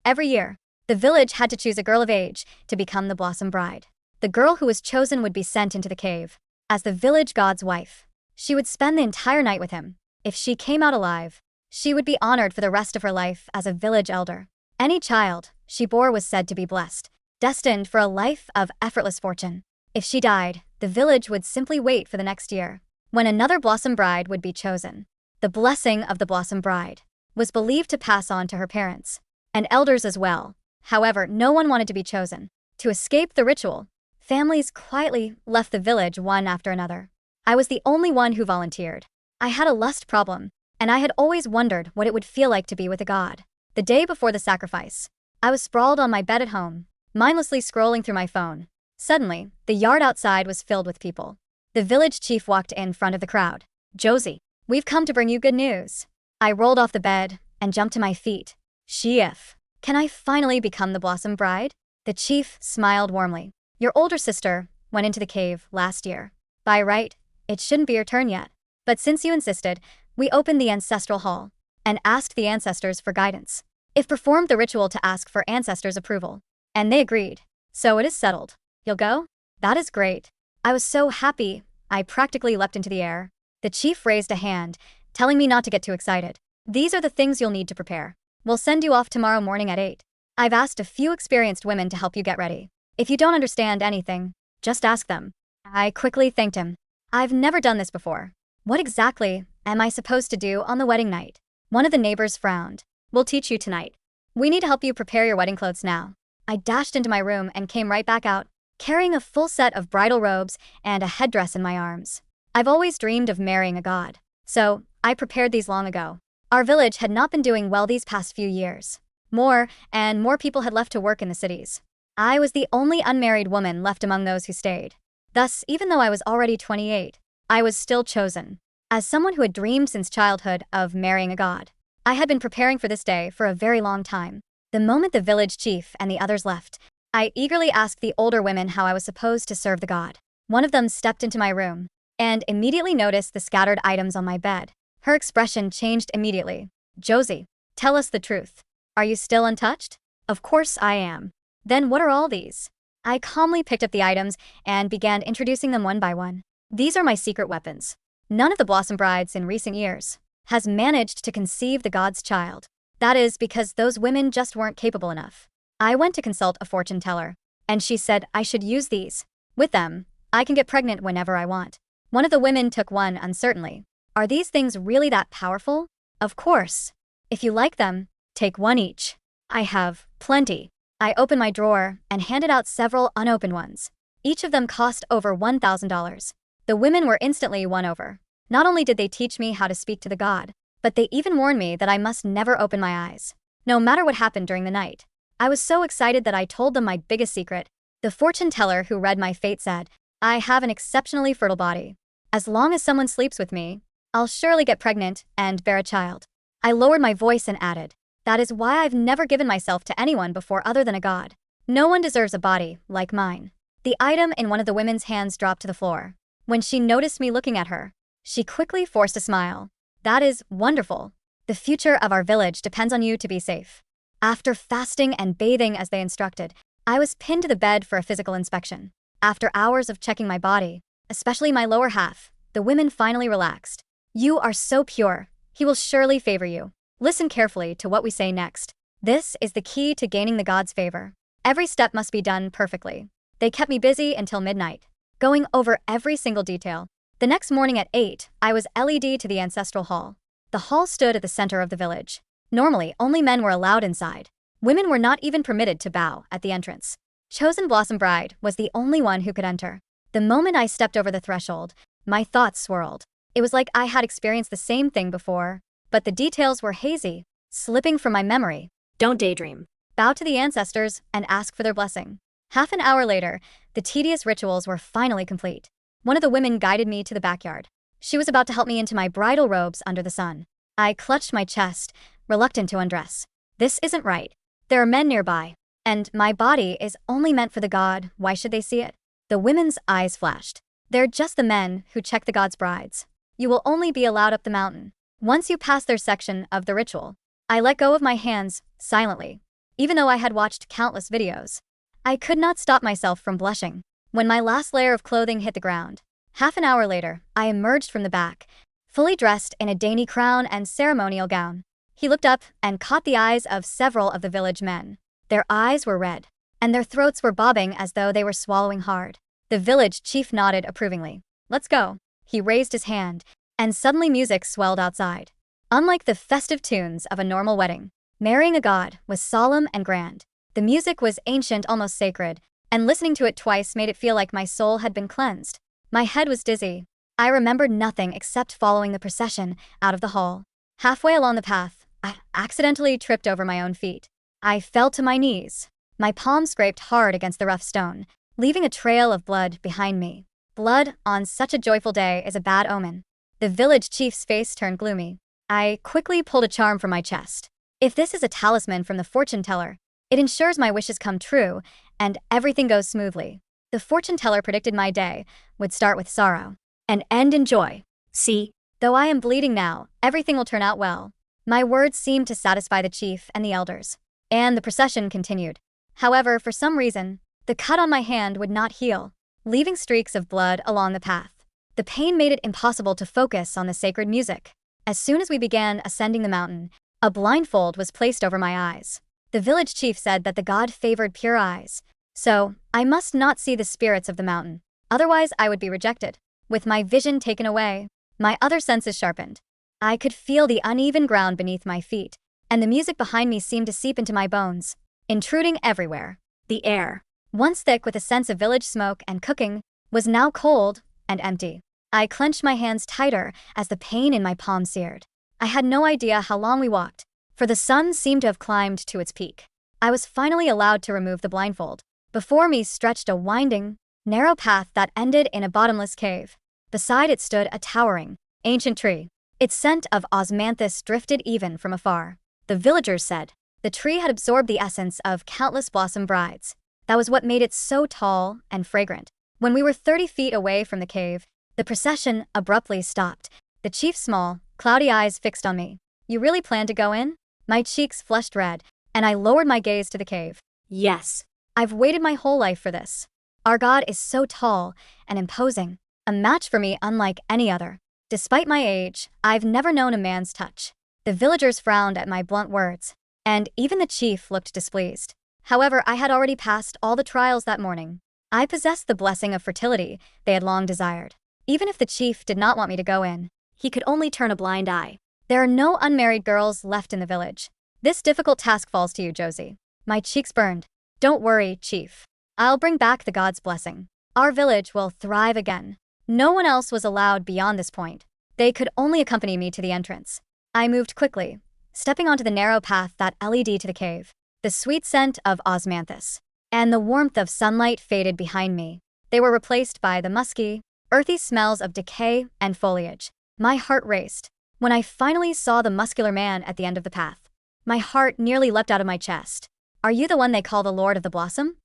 Every year, the village had to choose a girl of age to become the Blossom Bride. The girl who was chosen would be sent into the cave as the village god's wife. She would spend the entire night with him. If she came out alive, she would be honored for the rest of her life as a village elder. Any child she bore was said to be blessed, destined for a life of effortless fortune. If she died, the village would simply wait for the next year, when another Blossom Bride would be chosen. The blessing of the Blossom Bride was believed to pass on to her parents and elders as well. However, no one wanted to be chosen. To escape the ritual, families quietly left the village one after another. I was the only one who volunteered. I had a lust problem, and I had always wondered what it would feel like to be with a god. The day before the sacrifice, I was sprawled on my bed at home, mindlessly scrolling through my phone. Suddenly, the yard outside was filled with people. The village chief walked in front of the crowd. "Josie, we've come to bring you good news." I rolled off the bed and jumped to my feet. "She-if, can I finally become the Blossom Bride?" The chief smiled warmly. "Your older sister went into the cave last year. By right, it shouldn't be your turn yet. But since you insisted, we opened the ancestral hall and asked the ancestors for guidance. If performed the ritual to ask for ancestors' approval, and they agreed. So it is settled. You'll go? That is great." I was so happy, I practically leapt into the air. The chief raised a hand, telling me not to get too excited. "These are the things you'll need to prepare. We'll send you off tomorrow morning at 8. I've asked a few experienced women to help you get ready. If you don't understand anything, just ask them." I quickly thanked him. I've never done this before. What exactly am I supposed to do on the wedding night? One of the neighbors frowned. "We'll teach you tonight. We need to help you prepare your wedding clothes now." I dashed into my room and came right back out, carrying a full set of bridal robes and a headdress in my arms. I've always dreamed of marrying a god, so I prepared these long ago. Our village had not been doing well these past few years. More and more people had left to work in the cities. I was the only unmarried woman left among those who stayed. Thus, even though I was already 28, I was still chosen. As someone who had dreamed since childhood of marrying a god, I had been preparing for this day for a very long time. The moment the village chief and the others left, I eagerly asked the older women how I was supposed to serve the god. One of them stepped into my room and immediately noticed the scattered items on my bed. Her expression changed immediately. "Josie, tell us the truth. Are you still untouched?" "Of course I am." "Then what are all these?" I calmly picked up the items and began introducing them one by one. "These are my secret weapons. None of the Blossom Brides in recent years has managed to conceive the god's child. That is because those women just weren't capable enough. I went to consult a fortune teller, and she said I should use these. With them, I can get pregnant whenever I want." One of the women took one uncertainly. "Are these things really that powerful?" "Of course. If you like them, take one each." "I have plenty." I opened my drawer and handed out several unopened ones. Each of them cost over $1,000. The women were instantly won over. Not only did they teach me how to speak to the god, but they even warned me that I must never open my eyes, no matter what happened during the night. I was so excited that I told them my biggest secret. The fortune teller who read my fate said, "I have an exceptionally fertile body. As long as someone sleeps with me, I'll surely get pregnant and bear a child." I lowered my voice and added, "That is why I've never given myself to anyone before other than a god. No one deserves a body like mine." The item in one of the women's hands dropped to the floor. When she noticed me looking at her, she quickly forced a smile. "That is wonderful. The future of our village depends on you to be safe." After fasting and bathing as they instructed, I was pinned to the bed for a physical inspection. After hours of checking my body, especially my lower half, the women finally relaxed. "You are so pure. He will surely favor you. Listen carefully to what we say next. This is the key to gaining the god's favor. Every step must be done perfectly." They kept me busy until midnight, going over every single detail. The next morning at 8, I was led to the ancestral hall. The hall stood at the center of the village. Normally, only men were allowed inside. Women were not even permitted to bow at the entrance. Chosen Blossom Bride was the only one who could enter. The moment I stepped over the threshold, my thoughts swirled. It was like I had experienced the same thing before, but the details were hazy, slipping from my memory. Don't daydream. Bow to the ancestors and ask for their blessing. Half an hour later, the tedious rituals were finally complete. One of the women guided me to the backyard. She was about to help me into my bridal robes under the sun. I clutched my chest, reluctant to undress. This isn't right. There are men nearby, and my body is only meant for the god. Why should they see it? The women's eyes flashed. They're just the men who check the god's brides. You will only be allowed up the mountain once you pass their section of the ritual. I let go of my hands silently. even though I had watched countless videos. I could not stop myself from blushing. When my last layer of clothing hit the ground, half an hour later, I emerged from the back, fully dressed in a dainty crown and ceremonial gown. He looked up and caught the eyes of several of the village men. Their eyes were red, and their throats were bobbing as though they were swallowing hard. The village chief nodded approvingly. "Let's go." He raised his hand, and suddenly music swelled outside. Unlike the festive tunes of a normal wedding, marrying a god was solemn and grand. The music was ancient, almost sacred, and listening to it twice made it feel like my soul had been cleansed. My head was dizzy. I remembered nothing except following the procession out of the hall. Halfway along the path, I accidentally tripped over my own feet. I fell to my knees. My palm scraped hard against the rough stone, leaving a trail of blood behind me. Blood on such a joyful day is a bad omen. The village chief's face turned gloomy. I quickly pulled a charm from my chest. If this is a talisman from the fortune teller, it ensures my wishes come true and everything goes smoothly. The fortune teller predicted my day would start with sorrow and end in joy. See, though I am bleeding now, everything will turn out well. My words seemed to satisfy the chief and the elders, and the procession continued. However, for some reason, the cut on my hand would not heal, leaving streaks of blood along the path. The pain made it impossible to focus on the sacred music. As soon as we began ascending the mountain, a blindfold was placed over my eyes. The village chief said that the god favored pure eyes, so I must not see the spirits of the mountain, otherwise I would be rejected. With my vision taken away, my other senses sharpened. I could feel the uneven ground beneath my feet, and the music behind me seemed to seep into my bones, intruding everywhere. The air, once thick with a sense of village smoke and cooking, was now cold and empty. I clenched my hands tighter as the pain in my palm seared. I had no idea how long we walked, for the sun seemed to have climbed to its peak. I was finally allowed to remove the blindfold. Before me stretched a winding, narrow path that ended in a bottomless cave. Beside it stood a towering, ancient tree. Its scent of osmanthus drifted even from afar. The villagers said the tree had absorbed the essence of countless blossom brides. That was what made it so tall and fragrant. When we were 30 feet away from the cave, the procession abruptly stopped, the chief's small, cloudy eyes fixed on me. "You really plan to go in?" My cheeks flushed red, and I lowered my gaze to the cave. "Yes. I've waited my whole life for this. Our god is so tall and imposing, a match for me unlike any other. Despite my age, I've never known a man's touch." The villagers frowned at my blunt words, and even the chief looked displeased. However, I had already passed all the trials that morning. I possessed the blessing of fertility they had long desired. Even if the chief did not want me to go in, he could only turn a blind eye. There are no unmarried girls left in the village. This difficult task falls to you, Josie. My cheeks burned. "Don't worry, chief. I'll bring back the god's blessing. Our village will thrive again." No one else was allowed beyond this point. They could only accompany me to the entrance. I moved quickly, stepping onto the narrow path that led to the cave. The sweet scent of osmanthus and the warmth of sunlight faded behind me. They were replaced by the musky, earthy smells of decay and foliage. My heart raced. When I finally saw the muscular man at the end of the path, my heart nearly leapt out of my chest. "Are you the one they call the Lord of the Blossom?"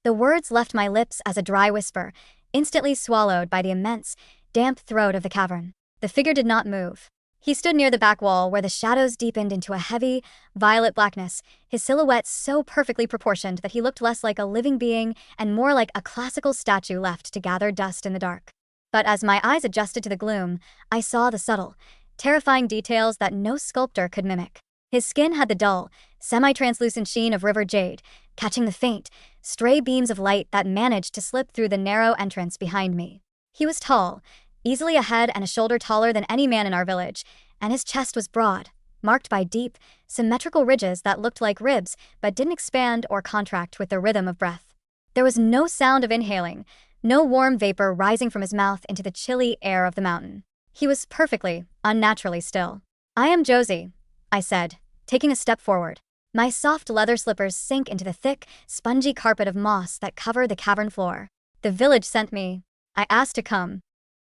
The words left my lips as a dry whisper, instantly swallowed by the immense, damp throat of the cavern. The figure did not move. He stood near the back wall where the shadows deepened into a heavy, violet blackness, his silhouette so perfectly proportioned that he looked less like a living being and more like a classical statue left to gather dust in the dark. But as my eyes adjusted to the gloom, I saw the subtle, terrifying details that no sculptor could mimic. His skin had the dull, semi-translucent sheen of river jade, catching the faint, stray beams of light that managed to slip through the narrow entrance behind me. He was tall, easily a head and a shoulder taller than any man in our village, and his chest was broad, marked by deep, symmetrical ridges that looked like ribs but didn't expand or contract with the rhythm of breath. There was no sound of inhaling, no warm vapor rising from his mouth into the chilly air of the mountain. He was perfectly, unnaturally still. "I am Josie," I said, taking a step forward. My soft leather slippers sank into the thick, spongy carpet of moss that covered the cavern floor. "The village sent me. I asked to come."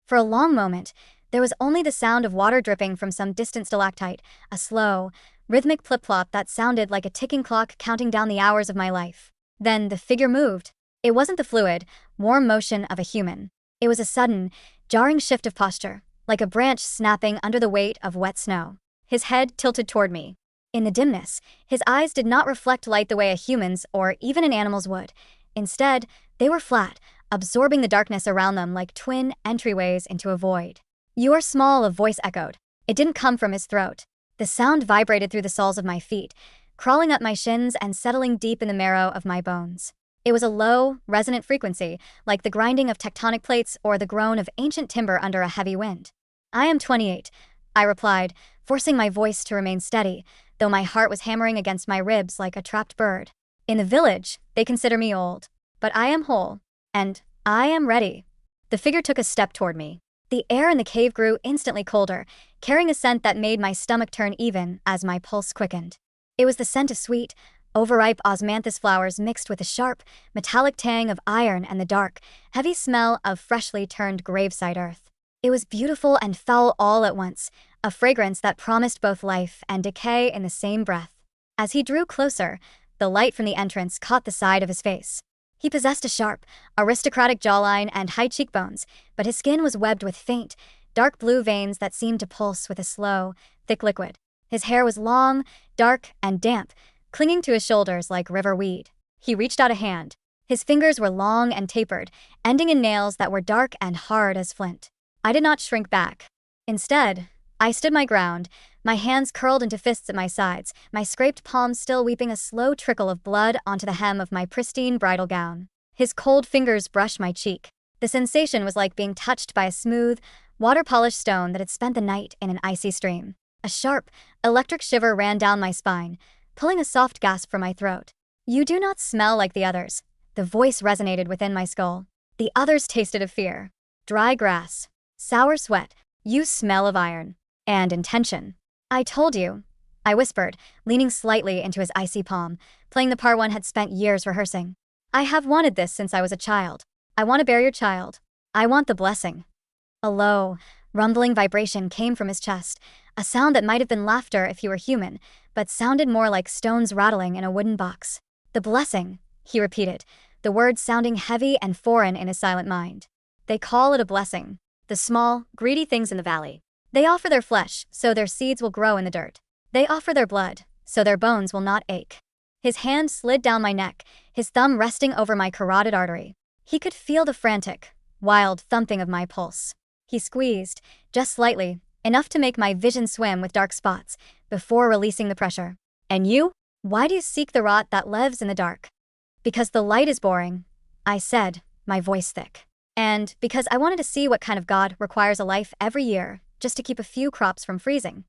For a long moment, there was only the sound of water dripping from some distant stalactite, a slow, rhythmic plip-plop that sounded like a ticking clock counting down the hours of my life. Then the figure moved. It wasn't the fluid, warm motion of a human. It was a sudden, jarring shift of posture, like a branch snapping under the weight of wet snow. His head tilted toward me. In the dimness, his eyes did not reflect light the way a human's or even an animal's would. Instead, they were flat, absorbing the darkness around them like twin entryways into a void. "You are small," a voice echoed. It didn't come from his throat. The sound vibrated through the soles of my feet, crawling up my shins and settling deep in the marrow of my bones. It was a low, resonant frequency, like the grinding of tectonic plates or the groan of ancient timber under a heavy wind. "I am 28, I replied, forcing my voice to remain steady, though my heart was hammering against my ribs like a trapped bird. "In the village, they consider me old. But I am whole. And I am ready." The figure took a step toward me. The air in the cave grew instantly colder, carrying a scent that made my stomach turn even as my pulse quickened. It was the scent of sweet, overripe osmanthus flowers mixed with the sharp, metallic tang of iron and the dark, heavy smell of freshly turned graveside earth. It was beautiful and foul all at once, a fragrance that promised both life and decay in the same breath. As he drew closer, the light from the entrance caught the side of his face. He possessed a sharp, aristocratic jawline and high cheekbones, but his skin was webbed with faint, dark blue veins that seemed to pulse with a slow, thick liquid. His hair was long, dark, and damp, clinging to his shoulders like river weed. He reached out a hand. His fingers were long and tapered, ending in nails that were dark and hard as flint. I did not shrink back. Instead, I stood my ground, my hands curled into fists at my sides, my scraped palms still weeping a slow trickle of blood onto the hem of my pristine bridal gown. His cold fingers brushed my cheek. The sensation was like being touched by a smooth, water-polished stone that had spent the night in an icy stream. A sharp, electric shiver ran down my spine, pulling a soft gasp from my throat. "You do not smell like the others." The voice resonated within my skull. The others tasted of fear. Dry grass. Sour sweat. "You smell of iron. And intention." "I told you," I whispered, leaning slightly into his icy palm, playing the part one had spent years rehearsing. "I have wanted this since I was a child. I want to bear your child. I want the blessing." A low, rumbling vibration came from his chest, a sound that might have been laughter if he were human, but sounded more like stones rattling in a wooden box. "The blessing," he repeated, the words sounding heavy and foreign in his silent mind. "They call it a blessing. The small, greedy things in the valley. They offer their flesh, so their seeds will grow in the dirt. They offer their blood, so their bones will not ache." His hand slid down my neck, his thumb resting over my carotid artery. He could feel the frantic, wild thumping of my pulse. He squeezed, just slightly, enough to make my vision swim with dark spots, before releasing the pressure. "And you? Why do you seek the rot that lives in the dark?" "Because the light is boring," I said, my voice thick. "And because I wanted to see what kind of God requires a life every year, just to keep a few crops from freezing."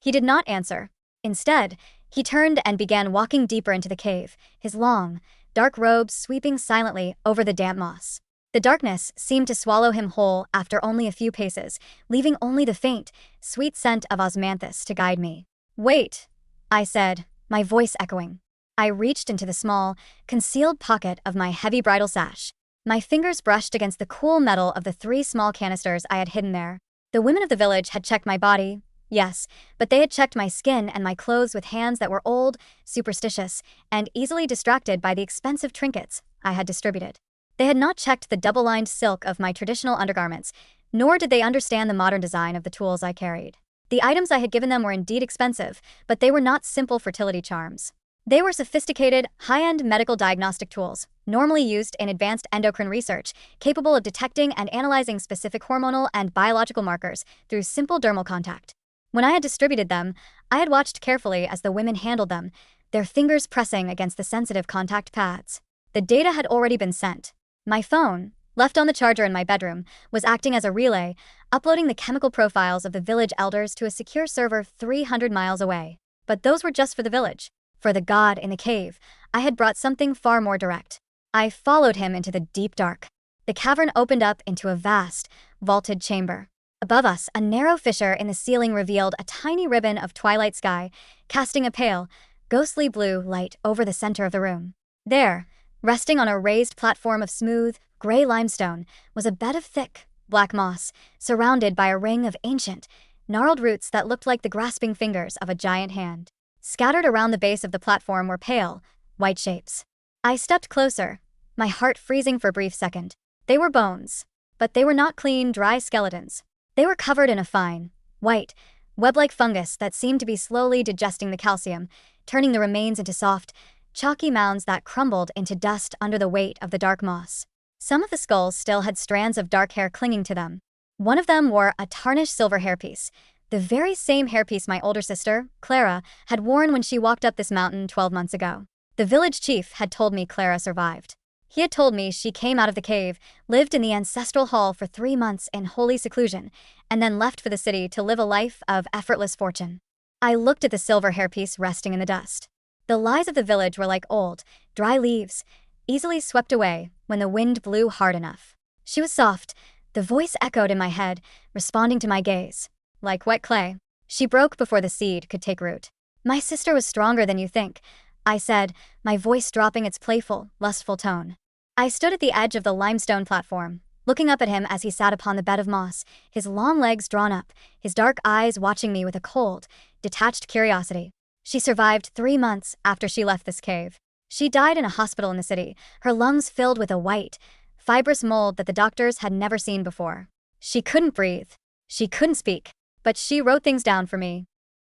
He did not answer. Instead, he turned and began walking deeper into the cave, his long, dark robes sweeping silently over the damp moss. The darkness seemed to swallow him whole after only a few paces, leaving only the faint, sweet scent of osmanthus to guide me. "Wait," I said, my voice echoing. I reached into the small, concealed pocket of my heavy bridal sash. My fingers brushed against the cool metal of the 3 small canisters I had hidden there. The women of the village had checked my body, yes, but they had checked my skin and my clothes with hands that were old, superstitious, and easily distracted by the expensive trinkets I had distributed. They had not checked the double-lined silk of my traditional undergarments, nor did they understand the modern design of the tools I carried. The items I had given them were indeed expensive, but they were not simple fertility charms. They were sophisticated, high-end medical diagnostic tools, normally used in advanced endocrine research, capable of detecting and analyzing specific hormonal and biological markers through simple dermal contact. When I had distributed them, I had watched carefully as the women handled them, their fingers pressing against the sensitive contact pads. The data had already been sent. My phone, left on the charger in my bedroom, was acting as a relay, uploading the chemical profiles of the village elders to a secure server 300 miles away. But those were just for the village. For the god in the cave, I had brought something far more direct. I followed him into the deep dark. The cavern opened up into a vast, vaulted chamber. Above us, a narrow fissure in the ceiling revealed a tiny ribbon of twilight sky, casting a pale, ghostly blue light over the center of the room. There, resting on a raised platform of smooth, gray limestone, was a bed of thick, black moss, surrounded by a ring of ancient, gnarled roots that looked like the grasping fingers of a giant hand. Scattered around the base of the platform were pale, white shapes. I stepped closer, my heart freezing for a brief second. They were bones, but they were not clean, dry skeletons. They were covered in a fine, white, web-like fungus that seemed to be slowly digesting the calcium, turning the remains into soft, chalky mounds that crumbled into dust under the weight of the dark moss. Some of the skulls still had strands of dark hair clinging to them. One of them wore a tarnished silver hairpiece, the very same hairpiece my older sister, Clara, had worn when she walked up this mountain 12 months ago. The village chief had told me Clara survived. He had told me she came out of the cave, lived in the ancestral hall for 3 months in holy seclusion, and then left for the city to live a life of effortless fortune. I looked at the silver hairpiece resting in the dust. The lies of the village were like old, dry leaves, easily swept away when the wind blew hard enough. She was soft. The voice echoed in my head, responding to my gaze. Like wet clay. She broke before the seed could take root. My sister was stronger than you think, I said, my voice dropping its playful, lustful tone. I stood at the edge of the limestone platform, looking up at him as he sat upon the bed of moss, his long legs drawn up, his dark eyes watching me with a cold, detached curiosity. She survived 3 months after she left this cave. She died in a hospital in the city, her lungs filled with a white, fibrous mold that the doctors had never seen before. She couldn't breathe. She couldn't speak. But she wrote things down for me.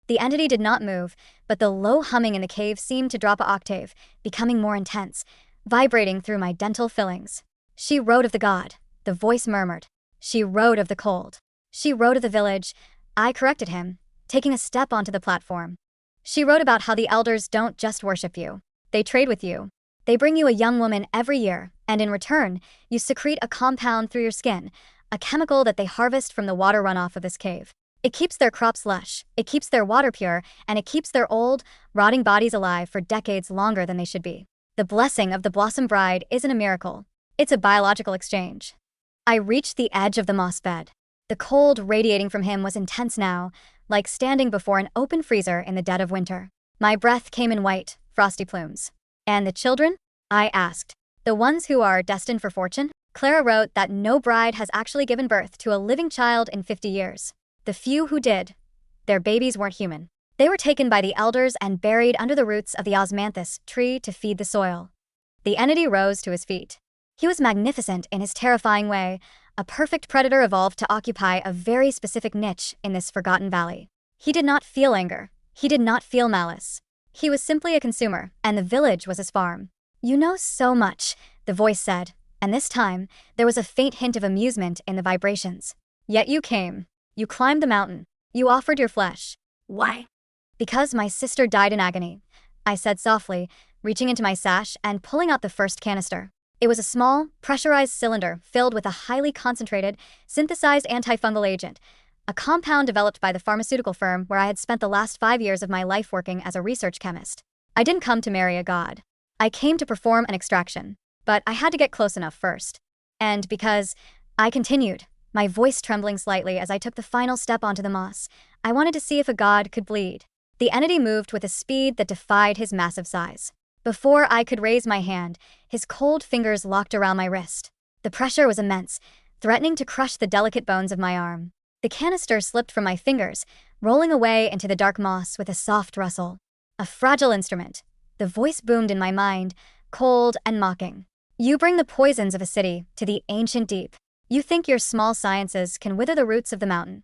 The entity did not move, but the low humming in the cave seemed to drop an octave, becoming more intense, vibrating through my dental fillings. She wrote of the god, the voice murmured. She wrote of the cold. She wrote of the village. I corrected him, taking a step onto the platform. She wrote about how the elders don't just worship you. They trade with you. They bring you a young woman every year, and in return, you secrete a compound through your skin, a chemical that they harvest from the water runoff of this cave. It keeps their crops lush, it keeps their water pure, and it keeps their old, rotting bodies alive for decades longer than they should be. The blessing of the Blossom Bride isn't a miracle. It's a biological exchange. I reached the edge of the moss bed. The cold radiating from him was intense now, like standing before an open freezer in the dead of winter. My breath came in white, frosty plumes. And the children? I asked. The ones who are destined for fortune? Clara wrote that no bride has actually given birth to a living child in 50 years. The few who did, their babies weren't human. They were taken by the elders and buried under the roots of the osmanthus tree to feed the soil. The entity rose to his feet. He was magnificent in his terrifying way, a perfect predator evolved to occupy a very specific niche in this forgotten valley. He did not feel anger. He did not feel malice. He was simply a consumer, and the village was his farm. You know so much, the voice said, and this time, there was a faint hint of amusement in the vibrations. Yet you came. You climbed the mountain. You offered your flesh. Why? Because my sister died in agony, I said softly, reaching into my sash and pulling out the first canister. It was a small, pressurized cylinder filled with a highly concentrated, synthesized antifungal agent, a compound developed by the pharmaceutical firm where I had spent the last 5 years of my life working as a research chemist. I didn't come to marry a god. I came to perform an extraction, but I had to get close enough first. And because, I continued, my voice trembling slightly as I took the final step onto the moss, I wanted to see if a god could bleed. The entity moved with a speed that defied his massive size. Before I could raise my hand, his cold fingers locked around my wrist. The pressure was immense, threatening to crush the delicate bones of my arm. The canister slipped from my fingers, rolling away into the dark moss with a soft rustle. A fragile instrument. The voice boomed in my mind, cold and mocking. You bring the poisons of a city to the ancient deep. You think your small sciences can wither the roots of the mountain.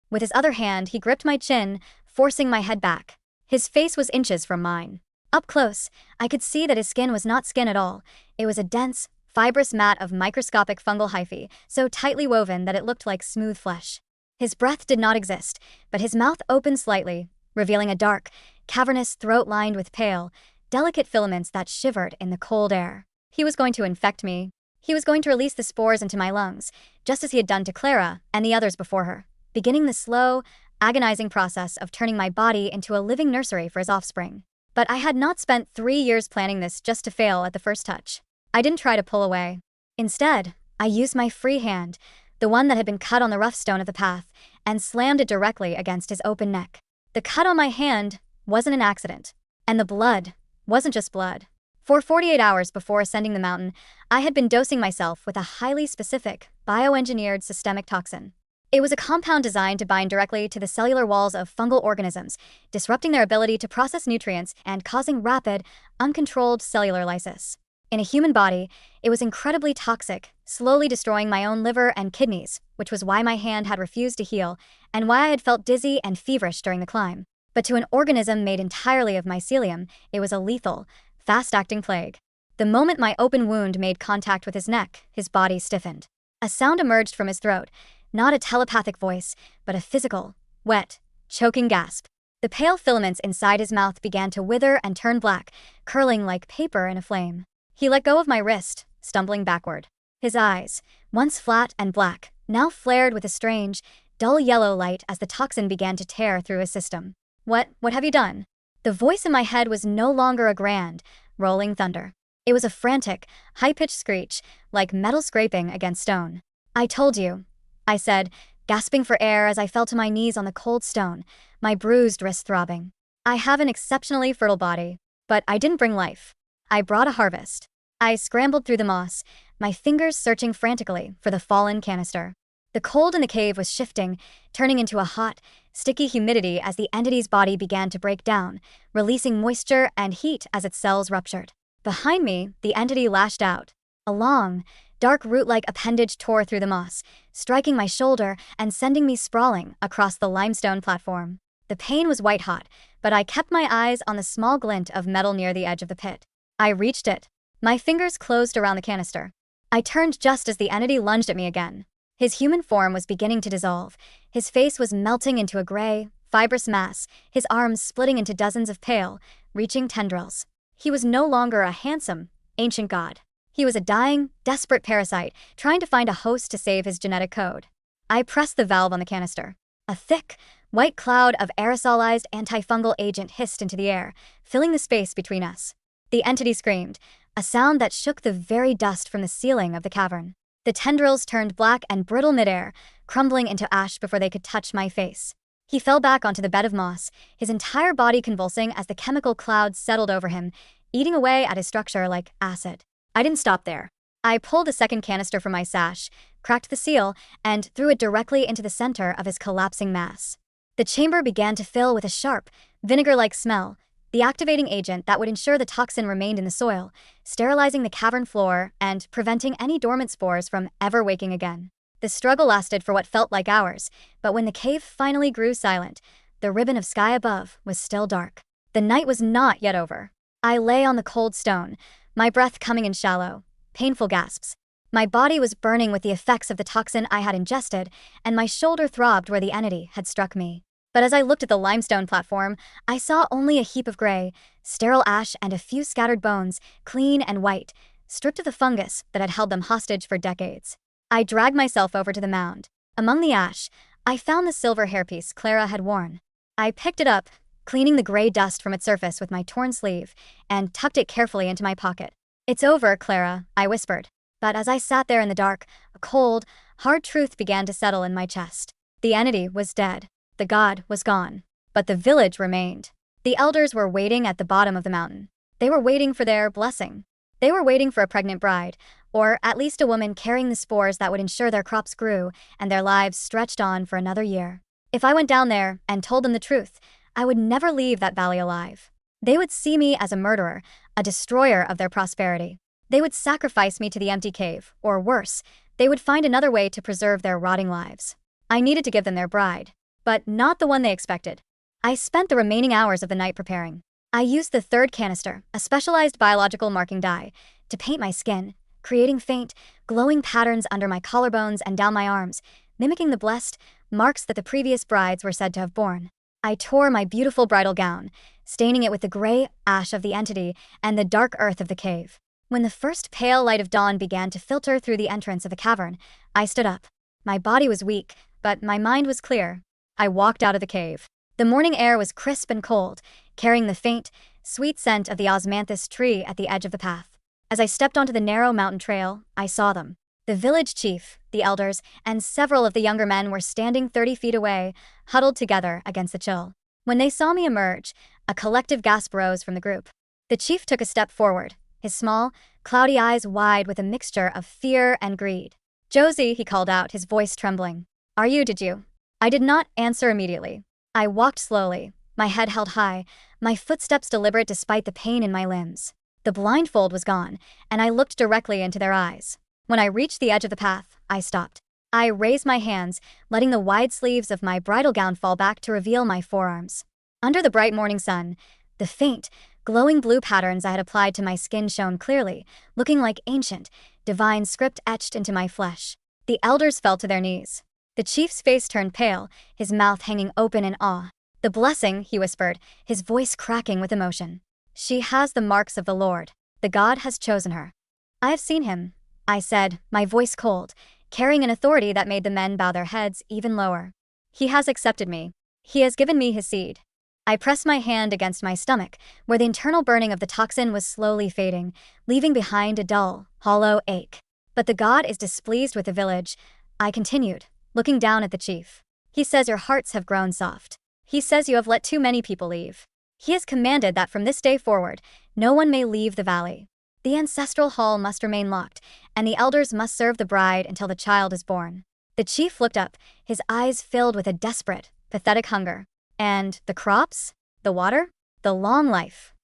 With his other hand, he gripped my chin, forcing my head back. His face was inches from mine. Up close, I could see that his skin was not skin at all. It was a dense, fibrous mat of microscopic fungal hyphae, so tightly woven that it looked like smooth flesh. His breath did not exist, but his mouth opened slightly, revealing a dark, cavernous throat lined with pale, delicate filaments that shivered in the cold air. He was going to infect me. He was going to release the spores into my lungs, just as he had done to Clara and the others before her, beginning the slow, agonizing process of turning my body into a living nursery for his offspring. But I had not spent 3 years planning this just to fail at the first touch. I didn't try to pull away. Instead, I used my free hand, the one that had been cut on the rough stone of the path, and slammed it directly against his open neck. The cut on my hand wasn't an accident, and the blood wasn't just blood. For 48 hours before ascending the mountain, I had been dosing myself with a highly specific, bioengineered systemic toxin. It was a compound designed to bind directly to the cellular walls of fungal organisms, disrupting their ability to process nutrients and causing rapid, uncontrolled cellular lysis. In a human body, it was incredibly toxic, slowly destroying my own liver and kidneys, which was why my hand had refused to heal, and why I had felt dizzy and feverish during the climb. But to an organism made entirely of mycelium, it was a lethal, fast-acting plague. The moment my open wound made contact with his neck, his body stiffened. A sound emerged from his throat, not a telepathic voice, but a physical, wet, choking gasp. The pale filaments inside his mouth began to wither and turn black, curling like paper in a flame. He let go of my wrist, stumbling backward. His eyes, once flat and black, now flared with a strange, dull yellow light as the toxin began to tear through his system. What have you done?" The voice in my head was no longer a grand, rolling thunder. It was a frantic, high-pitched screech, like metal scraping against stone. "I told you," I said, gasping for air as I fell to my knees on the cold stone, my bruised wrist throbbing. "I have an exceptionally fertile body, but I didn't bring life. I brought a harvest." I scrambled through the moss, my fingers searching frantically for the fallen canister. The cold in the cave was shifting, turning into a hot, sticky humidity as the entity's body began to break down, releasing moisture and heat as its cells ruptured. Behind me, the entity lashed out. A long, dark root-like appendage tore through the moss, striking my shoulder and sending me sprawling across the limestone platform. The pain was white-hot, but I kept my eyes on the small glint of metal near the edge of the pit. I reached it. My fingers closed around the canister. I turned just as the entity lunged at me again. His human form was beginning to dissolve. His face was melting into a gray, fibrous mass, his arms splitting into dozens of pale, reaching tendrils. He was no longer a handsome, ancient god. He was a dying, desperate parasite, trying to find a host to save his genetic code. I pressed the valve on the canister. A thick, white cloud of aerosolized antifungal agent hissed into the air, filling the space between us. The entity screamed, a sound that shook the very dust from the ceiling of the cavern. The tendrils turned black and brittle midair, crumbling into ash before they could touch my face. He fell back onto the bed of moss, his entire body convulsing as the chemical clouds settled over him, eating away at his structure like acid. I didn't stop there. I pulled a second canister from my sash, cracked the seal, and threw it directly into the center of his collapsing mass. The chamber began to fill with a sharp, vinegar-like smell, the activating agent that would ensure the toxin remained in the soil, sterilizing the cavern floor and preventing any dormant spores from ever waking again. The struggle lasted for what felt like hours, but when the cave finally grew silent, the ribbon of sky above was still dark. The night was not yet over. I lay on the cold stone, my breath coming in shallow, painful gasps. My body was burning with the effects of the toxin I had ingested, and my shoulder throbbed where the entity had struck me. But as I looked at the limestone platform, I saw only a heap of gray, sterile ash and a few scattered bones, clean and white, stripped of the fungus that had held them hostage for decades. I dragged myself over to the mound. Among the ash, I found the silver hairpiece Clara had worn. I picked it up, cleaning the gray dust from its surface with my torn sleeve, and tucked it carefully into my pocket. "It's over, Clara," I whispered. But as I sat there in the dark, a cold, hard truth began to settle in my chest. The entity was dead. The god was gone. But the village remained. The elders were waiting at the bottom of the mountain. They were waiting for their blessing. They were waiting for a pregnant bride, or at least a woman carrying the spores that would ensure their crops grew and their lives stretched on for another year. If I went down there and told them the truth, I would never leave that valley alive. They would see me as a murderer, a destroyer of their prosperity. They would sacrifice me to the empty cave, or worse, they would find another way to preserve their rotting lives. I needed to give them their bride, but not the one they expected. I spent the remaining hours of the night preparing. I used the third canister, a specialized biological marking dye, to paint my skin, creating faint, glowing patterns under my collarbones and down my arms, mimicking the blessed marks that the previous brides were said to have borne. I tore my beautiful bridal gown, staining it with the gray ash of the entity and the dark earth of the cave. When the first pale light of dawn began to filter through the entrance of the cavern, I stood up. My body was weak, but my mind was clear. I walked out of the cave. The morning air was crisp and cold, carrying the faint, sweet scent of the osmanthus tree at the edge of the path. As I stepped onto the narrow mountain trail, I saw them. The village chief, the elders, and several of the younger men were standing 30 feet away, huddled together against the chill. When they saw me emerge, a collective gasp rose from the group. The chief took a step forward, his small, cloudy eyes wide with a mixture of fear and greed. "Josie," he called out, his voice trembling. "Are you, did you?" I did not answer immediately. I walked slowly, my head held high, my footsteps deliberate despite the pain in my limbs. The blindfold was gone, and I looked directly into their eyes. When I reached the edge of the path, I stopped. I raised my hands, letting the wide sleeves of my bridal gown fall back to reveal my forearms. Under the bright morning sun, the faint, glowing blue patterns I had applied to my skin shone clearly, looking like ancient, divine script etched into my flesh. The elders fell to their knees. The chief's face turned pale, his mouth hanging open in awe. "The blessing," he whispered, his voice cracking with emotion. "She has the marks of the Lord. The God has chosen her." "I have seen him," I said, my voice cold, carrying an authority that made the men bow their heads even lower. "He has accepted me. He has given me his seed." I pressed my hand against my stomach, where the internal burning of the toxin was slowly fading, leaving behind a dull, hollow ache. "But the God is displeased with the village," I continued, looking down at the chief. "He says your hearts have grown soft. He says you have let too many people leave. He has commanded that from this day forward, no one may leave the valley. The ancestral hall must remain locked, and the elders must serve the bride until the child is born." The chief looked up, his eyes filled with a desperate, pathetic hunger. "And the crops? The water? The long life?"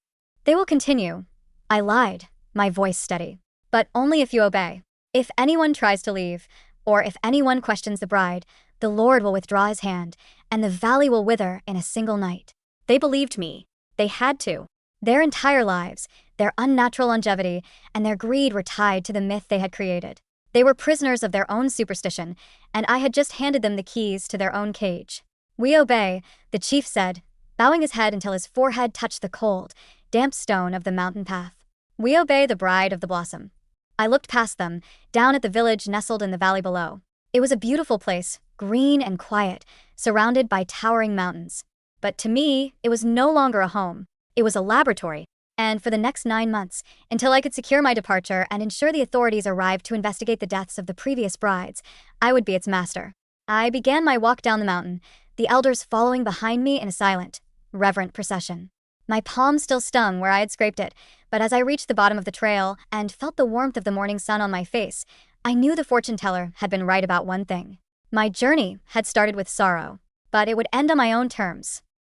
"They will continue," I lied, my voice steady. "But only if you obey. If anyone tries to leave, or if anyone questions the bride, the Lord will withdraw his hand, and the valley will wither in a single night." They believed me. They had to. Their entire lives, their unnatural longevity, and their greed were tied to the myth they had created. They were prisoners of their own superstition, and I had just handed them the keys to their own cage. "We obey," the chief said, bowing his head until his forehead touched the cold, damp stone of the mountain path. "We obey the bride of the blossom." I looked past them, down at the village nestled in the valley below. It was a beautiful place, green and quiet, surrounded by towering mountains. But to me, it was no longer a home. It was a laboratory. And for the next 9 months, until I could secure my departure and ensure the authorities arrived to investigate the deaths of the previous brides, I would be its master. I began my walk down the mountain, the elders following behind me in a silent, reverent procession. My palm still stung where I had scraped it, but as I reached the bottom of the trail and felt the warmth of the morning sun on my face, I knew the fortune teller had been right about one thing. My journey had started with sorrow, but it would end on my own terms.